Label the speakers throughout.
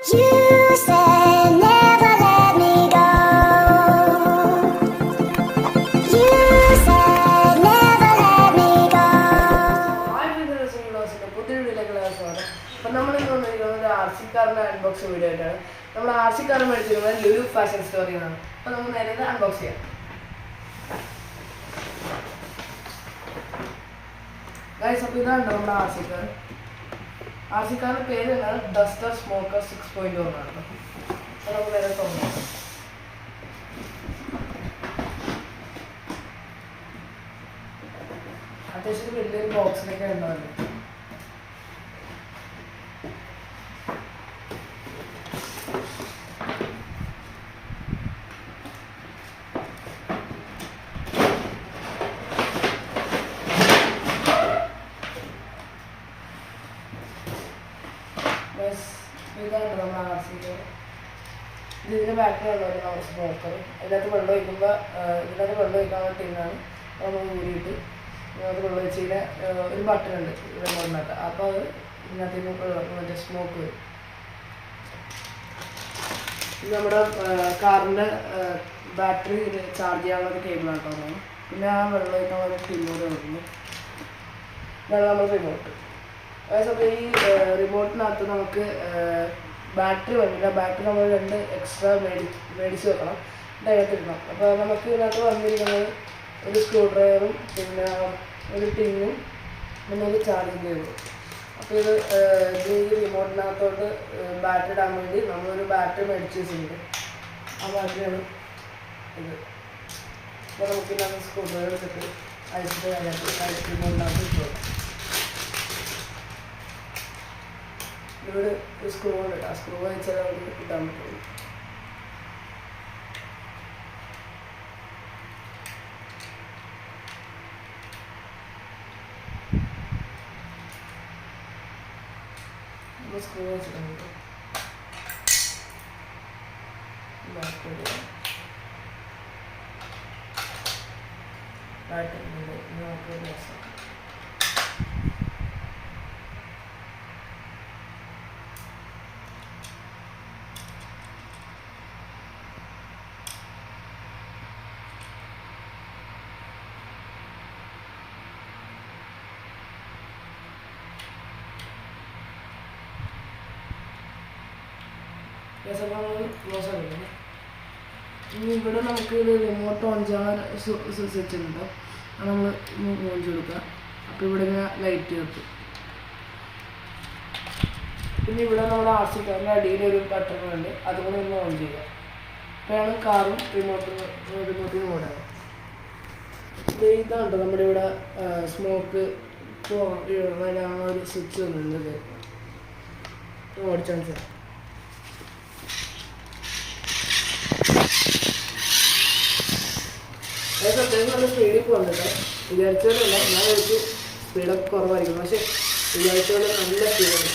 Speaker 1: You said never let me go. You said never let me go.
Speaker 2: പുതിയ വീഡിയോയിലേക്കുള്ള അപ്പം നമ്മളിന്ന് വന്നിരിക്കുന്നത് ഒരു ആർ സി കാറിൻ്റെ അൺബോക്സ് വീഡിയോ ആയിട്ടാണ്. നമ്മൾ ആർ സി കാർ മേടിച്ചിരിക്കുന്നത് ലുലു ഫാഷൻ സ്റ്റോറിൽ നിന്നാണ്. അപ്പം നമുക്ക് നേരെ അൺബോക്സ് ചെയ്യാം. ഗൈസ്, അപ്പോൾ ഇതാണ് നമ്മുടെ R C car. R C കാറിൻ്റെ പേര് എന്താണ്? ഡസ്റ്റർ സ്മോക്കർ 6.0 എന്നാണ്. അപ്പോൾ നമുക്ക് നേരെ തുടങ്ങാം. അത്യാവശ്യം വലിയൊരു ബോക്സിലൊക്കെ ഉണ്ടാവില്ല. ഇതാണ് നമ്മുടെ ആർ സി കാർ. ഇതിൻ്റെ ബാക്കിലുള്ളൊരു നമ്മുടെ സ്മോക്കർ. ഇതിനകത്ത് വെള്ളം ഒഴിക്കുമ്പോൾ ഇതിനകത്ത് വെള്ളം ഒഴിക്കാനുള്ള ടീമാണ് നമ്മൾ ഊരിയിട്ട് ഇതിനകത്ത് വെള്ളം ഒഴിച്ചിട്ട് ഒരു ബട്ടൺ ഉണ്ട് ഇതിനകത്ത്. അപ്പോൾ അത് ഇതിനകത്ത് മറ്റേ സ്മോക്ക് വരും. ഇത് നമ്മുടെ കാറിൻ്റെ ബാറ്ററി ചാർജ് ചെയ്യാനുള്ള ഒരു കേബിളാണ് കേട്ടോ. പിന്നെ ആ വെള്ളം ഒഴിക്കാനുള്ള ടീമോട് വരുന്നു. ഇതാണ് നമ്മുടെ റിമോട്ട്. അപ്പോൾ ഈ റിമോട്ടിനകത്ത് നമുക്ക് ബാറ്ററി വന്നില്ല. ബാറ്ററി നമ്മൾ 2 എക്സ്ട്രാ മേടിച്ച് വെക്കണം, ഡയറക്റ്റിടണം. അപ്പോൾ നമുക്ക് ഇതിനകത്ത് വന്നിരിക്കുന്നത് ഒരു സ്ക്രൂ ഡ്രൈവറും പിന്നെ ഒരു ടിന്നും പിന്നെ ഒരു ചാർജിങ് കേബിളും. അപ്പോൾ ഇത് ഈ റിമോട്ടിനകത്തോട്ട് ബാറ്ററി ഇടാൻ വേണ്ടി നമ്മളൊരു ബാറ്ററി മേടിച്ച് വെച്ചിട്ടുണ്ട്. ആ ബാറ്ററിയാണ് ഇത്. അപ്പോൾ നമുക്ക് ഇതിനകത്ത് സ്ക്രൂ ഡ്രൈവർ എടുത്തിട്ട് അഴിച്ചിട്ട് അതിനകത്ത് റിമോട്ടിനകത്ത് ഇട്ടു. ഇവിടെ ഒരു സ്ക്രൂ ഉണ്ട്. ആ സ്ക്രൂ വെച്ചാൽ നമുക്ക് കിട്ടാൻ പറ്റുള്ളൂ. നമ്മൾ സ്ക്രൂ വെച്ചിട്ടുണ്ട്. നമുക്ക് രസം ക്ലോസ് ആക്കുന്നത്. ഇനി ഇവിടെ നമുക്ക് ഇത് റിമോട്ട് ഓൺ ചെയ്യാൻ സ്വിച്ച് ഉണ്ട്. അത് നമ്മൾ ഓൺ ചെയ്തെടുക്കുക. അപ്പോൾ ഇവിടെ ഇങ്ങനെ ലൈറ്റ് കത്തും. പിന്നെ ഇവിടെ നമ്മുടെ ആർ സി കാറിൻ്റെ അടിയിലൊരു ബട്ടൺ ഉണ്ട്, അതുകൊണ്ട് ഒന്ന് ഓൺ ചെയ്യുക. അപ്പോഴാണ് കാറും റിമോട്ടിന് ഓടാണ്. ഇതാണ് നമ്മുടെ ഇവിടെ സ്മോക്ക് ആ ഒരു സ്വിച്ച് വന്നിട്ടുണ്ട്. ഓടിച്ചാൽ അതായത് അത്യാവശ്യം നല്ല സ്പീഡിൽ പോകുന്നുണ്ട്. വിചാരിച്ചതല്ല, ഞാൻ കഴിച്ച് സ്പീഡൊക്കെ കുറവായിരിക്കും, പക്ഷെ വിചാരിച്ചതുപോലെ നല്ല സ്പീഡുണ്ട്.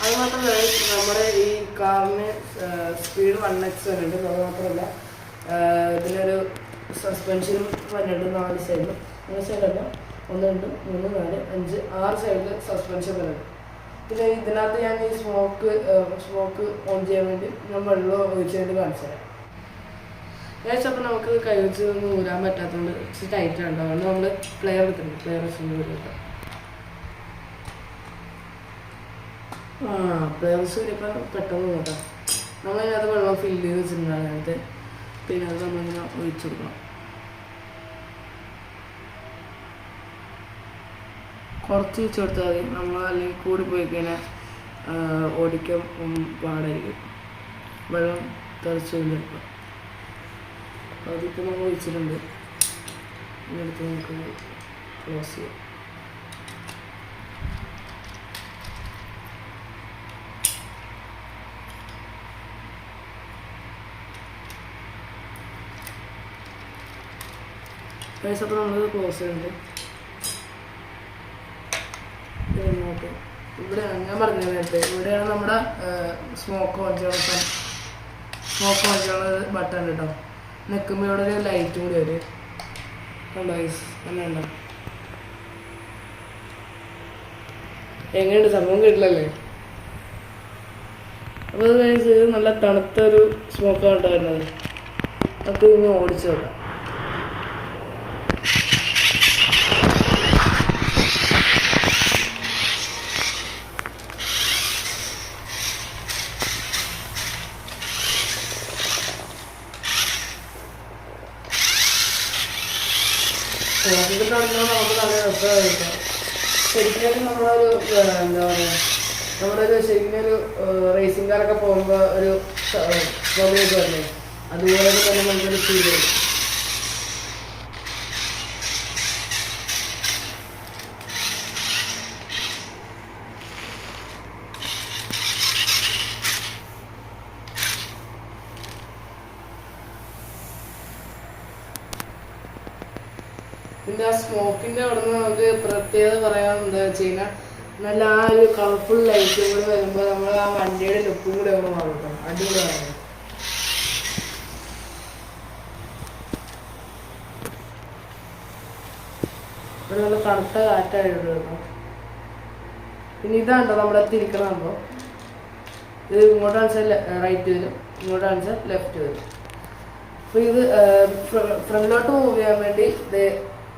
Speaker 2: അതുമാത്രമല്ല, നമ്മുടെ ഈ കാറിന് സ്പീഡ് 1x വരുന്നുണ്ട്. അത് മാത്രമല്ല ഇതിനൊരു സസ്പെൻഷനും വന്നിട്ടുണ്ട് 4 സൈഡിൽ. 3 സൈഡല്ല, 1 2 3 4 5 6 സൈഡിൽ സസ്പെൻഷൻ വരുന്നുണ്ട്. പിന്നെ ഇതിനകത്ത് ഞാൻ ഈ സ്മോക്ക് ഓൺ ചെയ്യാൻ വേണ്ടി ഞാൻ വെള്ളം ഒഴിച്ചുകൊണ്ട് കാണിച്ചു തരാം. ഏകദേശം അപ്പോൾ നമുക്ക് കൈ വെച്ച് ഒന്നും ഊരാൻ പറ്റാത്തതുകൊണ്ട് ഇച്ചിരി ടൈറ്റ് ഉണ്ടാവും. അതുകൊണ്ട് നമ്മൾ പ്ലെയർ എടുത്തിട്ടുണ്ട്. പ്ലെയർ വെച്ചിട്ട് പ്ലെയർസ് വരിയപ്പോൾ പെട്ടെന്ന് നോക്കാം. നമ്മളതിനകത്ത് വെള്ളം ഫില്ല് ചെയ്ത് വെച്ചിട്ടുണ്ടാകും അതിനകത്ത്. പിന്നെ അത് നമ്മളിങ്ങനെ ഒഴിച്ചു കൊടുക്കണം. കുറച്ച് വെച്ച് കൊടുത്താൽ മതി. നമ്മൾ അല്ലെങ്കിൽ കൂടി പോയി കഴിഞ്ഞാൽ ഓടിക്കാൻ പാടായിരിക്കും, വെള്ളം തെറിച്ച് കൊണ്ടിരിക്കും. അപ്പോൾ അതിപ്പോൾ നമ്മൾ ഒഴിച്ചിട്ടുണ്ട്. ഇങ്ങനത്തെ നമുക്ക് ക്ലോസ് ചെയ്യാം. അപ്പോൾ നമ്മൾ ക്ലോസ് ചെയ്യുന്നുണ്ട്. റിമോട്ട് ഇവിടെ ഞാൻ പറഞ്ഞ നേരത്തെ ഇവിടെയാണ് നമ്മുടെ സ്മോക്ക് ഓൺ ചെയ്യാനുള്ള ബട്ടൺ കേട്ടോ. നിൽക്കുമ്പോൾ ഇവിടെ ഒരു ലൈറ്റും കൂടി വരും. കണ്ടോ ഗൈസ്, അങ്ങനെ ഉണ്ടോ? എങ്ങനെയുണ്ട് സംഭവം കേട്ടില്ലല്ലേ? അപ്പോൾ അത് കഴിച്ച് നല്ല തണുത്തൊരു സ്മോക്കാണ് വരുന്നത്. നമുക്ക് ഇനി ഓടിച്ചു നോക്കാം. സ്മോക്കിട്ട് തുടങ്ങുമ്പോൾ നമുക്ക് നല്ല രസമായിരിക്കാം. ശരിക്കും നമ്മളൊരു എന്താ പറയുക, നമ്മളൊരു ശരിക്കും ഒരു റേസിംഗ് കാറൊക്കെ പോകുമ്പോൾ ഒരു സ്മോക്ക് വരില്ലേ, അതുപോലെ തന്നെ നമുക്കൊരു ഫീൽ ചെയ്യും. പിന്നെ ആ സ്മോക്കിൻ്റെ അവിടെ നിന്ന് നമുക്ക് പ്രത്യേകത പറയാൻ എന്താ വെച്ച് കഴിഞ്ഞാൽ നല്ല ആ ഒരു കളർഫുൾ ലൈറ്റും കൂടെ വരുമ്പോൾ നമ്മൾ ആ വണ്ടിയുടെ ലുക്കും കൂടെ ഒന്ന് മാറും. അടിപൊളിയാണ്. ഒരു നല്ല തണുത്ത കാറ്റായിട്ട് വരുന്നു. പിന്നെ ഇതാണ്ടോ നമ്മുടെ തിരിക്കണുണ്ടോ, ഇത് ഇങ്ങോട്ട് കാണിച്ചാൽ റൈറ്റ് വരും, ഇങ്ങോട്ട് കാണിച്ചാൽ ലെഫ്റ്റ് വരും. അപ്പോൾ ഇത് ഫ്രണ്ടിലോട്ട് മൂവ് ചെയ്യാൻ വേണ്ടി ഇത്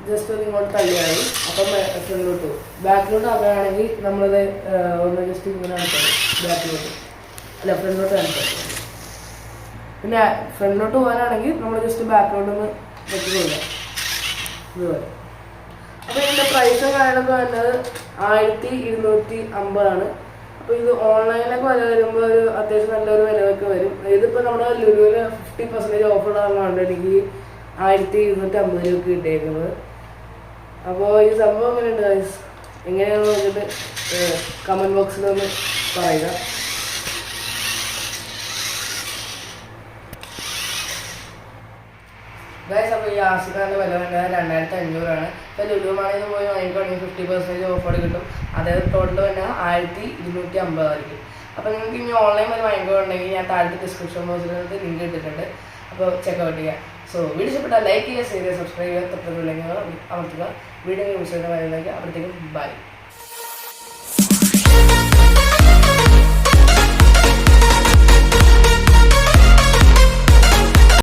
Speaker 2: ജസ്റ്റ് ഒന്ന് ഇങ്ങോട്ട് തള്ളിയാൽ അപ്പം ഫ്രണ്ടിലോട്ട് പോകും. ബാക്കിലോട്ട് ആവുകയാണെങ്കിൽ നമ്മളത് ഒന്ന് ജസ്റ്റ് ഇങ്ങനെ കാണിച്ചാൽ ബാക്കിലോട്ട് അല്ല ഫ്രണ്ടിലോട്ട് കാണിച്ചാൽ. പിന്നെ ഫ്രണ്ടിലോട്ട് പോകാനാണെങ്കിൽ നമ്മൾ ജസ്റ്റ് ബാക്കിലോട്ടൊന്ന് വെച്ച് കൊടുക്കാം ഇതുപോലെ. അപ്പോൾ ഇതിൻ്റെ പ്രൈസ് കാര്യങ്ങളൊക്കെ വരുന്നത് 1250. അപ്പോൾ ഇത് ഓൺലൈനിലൊക്കെ വില വരുമ്പോൾ ഒരു അത്യാവശ്യം നല്ലൊരു വിലയൊക്കെ വരും. ഇതിപ്പോൾ നമ്മുടെ ലുലുവിന് 50% ഓഫർ ഇടാറുണ്ട്. എനിക്ക് 1250 രൂപ കിട്ടിയേക്കുന്നത്. അപ്പോൾ ഈ സംഭവം എങ്ങനെയുണ്ട് ഗൈസ്, എങ്ങനെയാണെന്ന് നോക്കിയിട്ട് കമൻറ്റ് ബോക്സിലൊന്ന് പറയുക. ഗൈസ് അപ്പോൾ ഈ ആസിക്കാറിൻ്റെ വില വരുന്നത് 2500. ഇപ്പോൾ ലുലുമാണെങ്കിൽ പോയി വാങ്ങിക്കുകയാണെങ്കിൽ 50% ഓഫർ കിട്ടും. അതായത് ടോട്ടൽ തന്നെ 1250 ആയിരിക്കും. അപ്പോൾ നിങ്ങൾക്ക് ഇനി ഓൺലൈൻ വരെ വാങ്ങിക്കുകയുണ്ടെങ്കിൽ ഞാൻ താഴത്തെ ഡിസ്ക്രിപ്ഷൻ ബോക്സിനകത്ത് ലിങ്ക് ഇട്ടിട്ടുണ്ട്. അപ്പോൾ ചെക്കൗട്ട് ചെയ്യുക. സോ വീഡിയോ ഇഷ്ടപ്പെട്ടാൽ ലൈക്ക് ചെയ്യുക, ഷെയർ ചെയ്യുക, സബ്സ്ക്രൈബ് ചെയ്യുക, തൊട്ടുള്ള അമർത്തുക. വീഡിയോ വിഷയമായിട്ട് വരുന്നതിലേക്ക് അപ്പോഴത്തേക്കും ബൈ.